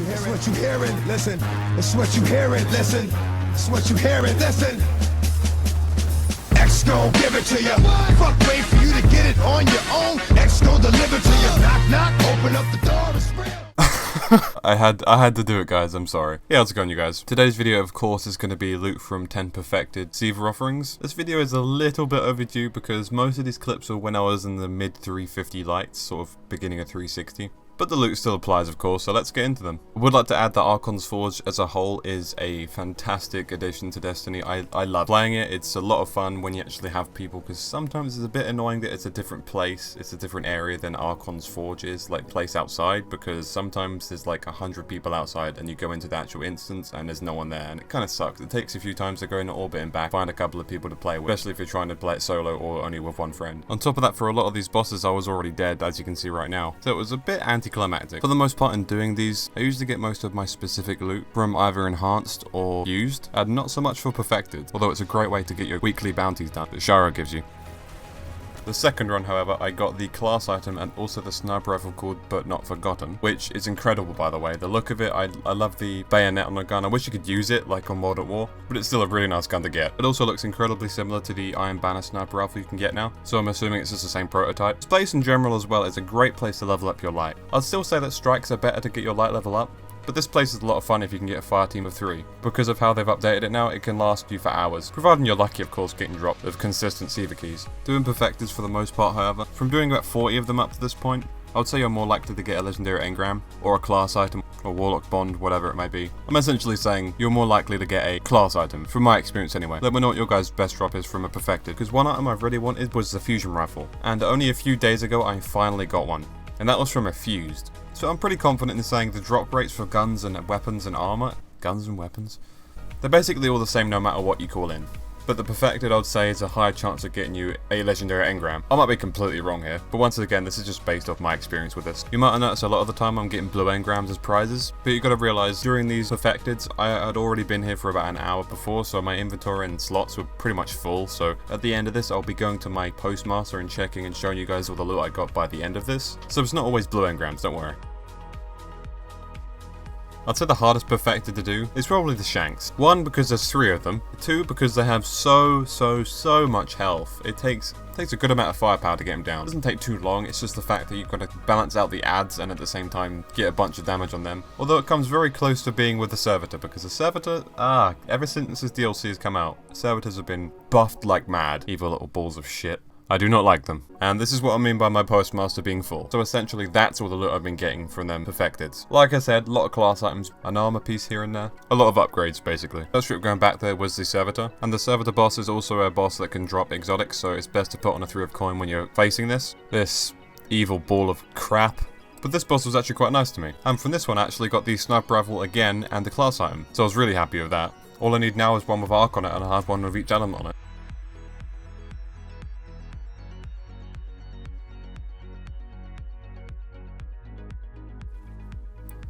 It's what you hearing, listen. It's what you hearing, listen. It's what you hearing, listen. X gon' give it to you. Fuck, wait for you to get it on your own. X gon' deliver to you. Knock, knock, open up the door, it's real. I had to do it, guys. I'm sorry. Yeah, how's it going, you guys? Today's video, of course, is going to be loot from 10 perfected SIVA offerings. This video is a little bit overdue because most of these clips were when I was in the mid 350 lights, sort of beginning of 360. But the loot still applies, of course, so let's get into them. I would like to add that Archon's Forge as a whole is a fantastic addition to Destiny. I love playing it. It's a lot of fun when you actually have people, because sometimes it's a bit annoying that it's a different place, it's a different area than Archon's Forge is, like place outside, because sometimes there's like 100 people outside and you go into the actual instance and there's no one there, and it kind of sucks. It takes a few times to go into orbit and back, find a couple of people to play with, especially if you're trying to play it solo or only with one friend. On top of that, for a lot of these bosses I was already dead, as you can see right now, so it was a bit anticlimactic. For the most part in doing these, I usually get most of my specific loot from either enhanced or used, and not so much for perfected, although it's a great way to get your weekly bounties done that Shiro gives you. The second run, however, I got the class item and also the sniper rifle called But Not Forgotten, which is incredible, by the way. The look of it, I love the bayonet on the gun. I wish you could use it like on World at War, but it's still a really nice gun to get. It also looks incredibly similar to the Iron Banner sniper rifle you can get now, so I'm assuming it's just the same prototype. This place in general as well is a great place to level up your light. I'd still say that strikes are better to get your light level up, but this place is a lot of fun if you can get a fire team of 3. Because of how they've updated it now, it can last you for hours, providing you're lucky, of course, getting dropped of consistent SIVA keys. Doing perfectors for the most part, however, from doing about 40 of them up to this point, I would say you're more likely to get a legendary engram, or a class item, or warlock bond, whatever it may be. I'm essentially saying you're more likely to get a class item, from my experience anyway. Let me know what your guys' best drop is from a perfected, because one item I really wanted was the fusion rifle, and only a few days ago I finally got one, and that was from a fused. So I'm pretty confident in saying the drop rates for guns and weapons and armor, they're basically all the same no matter what you call in. But the perfected, I would say, is a higher chance of getting you a legendary engram. I might be completely wrong here, but once again, this is just based off my experience with this. You might have noticed a lot of the time I'm getting blue engrams as prizes, but you gotta realize during these perfecteds, I had already been here for about an hour before, so my inventory and slots were pretty much full. So at the end of this, I'll be going to my postmaster and checking and showing you guys all the loot I got by the end of this. So it's not always blue engrams, don't worry. I'd say the hardest perfected to do is probably the shanks. 1, because there's 3 of them. 2, because they have so much health. It takes a good amount of firepower to get them down. It doesn't take too long, it's just the fact that you've got to balance out the adds and at the same time get a bunch of damage on them. Although it comes very close to being with the servitor, because the servitor, ever since this DLC has come out, servitors have been buffed like mad. Evil little balls of shit. I do not like them, and this is what I mean by my postmaster being full. So essentially that's all the loot I've been getting from them perfecteds. Like I said, a lot of class items, an armor piece here and there, a lot of upgrades basically. First trip going back there was the servitor, and the servitor boss is also a boss that can drop exotics, so it's best to put on a 3 of coin when you're facing this evil ball of crap. But this boss was actually quite nice to me, and from this one I actually got the sniper rifle again and the class item, so I was really happy with that. All I need now is one with arc on it, and I have one with each element on it.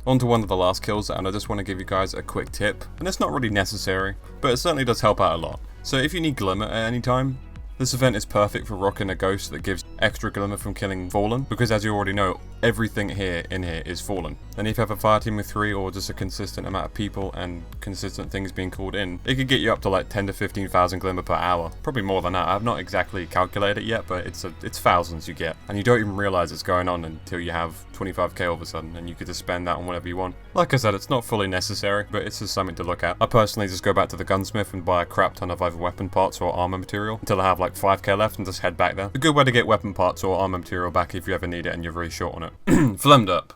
On to one of the last kills, and I just want to give you guys a quick tip, and it's not really necessary, but it certainly does help out a lot. So if you need Glimmer at any time, this event is perfect for rocking a ghost that gives extra Glimmer from killing Fallen, because as you already know, everything in here is Fallen. And if you have a fire team of 3 or just a consistent amount of people and consistent things being called in, it could get you up to like 10 to 15,000 Glimmer per hour. Probably more than that. I've not exactly calculated it yet, but it's thousands you get. And you don't even realize it's going on until you have 25k all of a sudden, and you could just spend that on whatever you want. Like I said, it's not fully necessary, but it's just something to look at. I personally just go back to the gunsmith and buy a crap ton of either weapon parts or armor material until I have like 5k left and just head back there. A good way to get weapon parts or armor material back if you ever need it and you're very short on it. Flemmed up.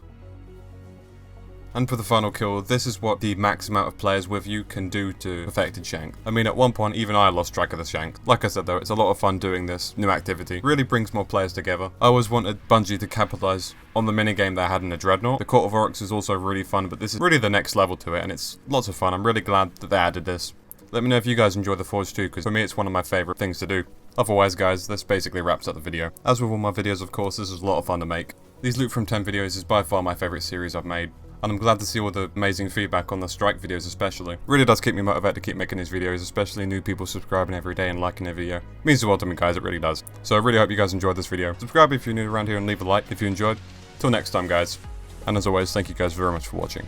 And for the final kill, this is what the max amount of players with you can do to perfected shank. I mean, at one point, even I lost track of the shank. Like I said though, it's a lot of fun doing this new activity. Really brings more players together. I always wanted Bungie to capitalize on the minigame they had in the Dreadnought. The Court of Oryx is also really fun, but this is really the next level to it, and it's lots of fun. I'm really glad that they added this. Let me know if you guys enjoy the Forge too, because for me it's one of my favourite things to do. Otherwise guys, this basically wraps up the video. As with all my videos, of course, this is a lot of fun to make. These Loot from 10 videos is by far my favourite series I've made, and I'm glad to see all the amazing feedback on the strike videos especially. It really does keep me motivated to keep making these videos, especially new people subscribing every day and liking the video. It means the world to me guys, it really does. So I really hope you guys enjoyed this video. Subscribe if you're new around here and leave a like if you enjoyed. Till next time guys, And as always, thank you guys very much for watching.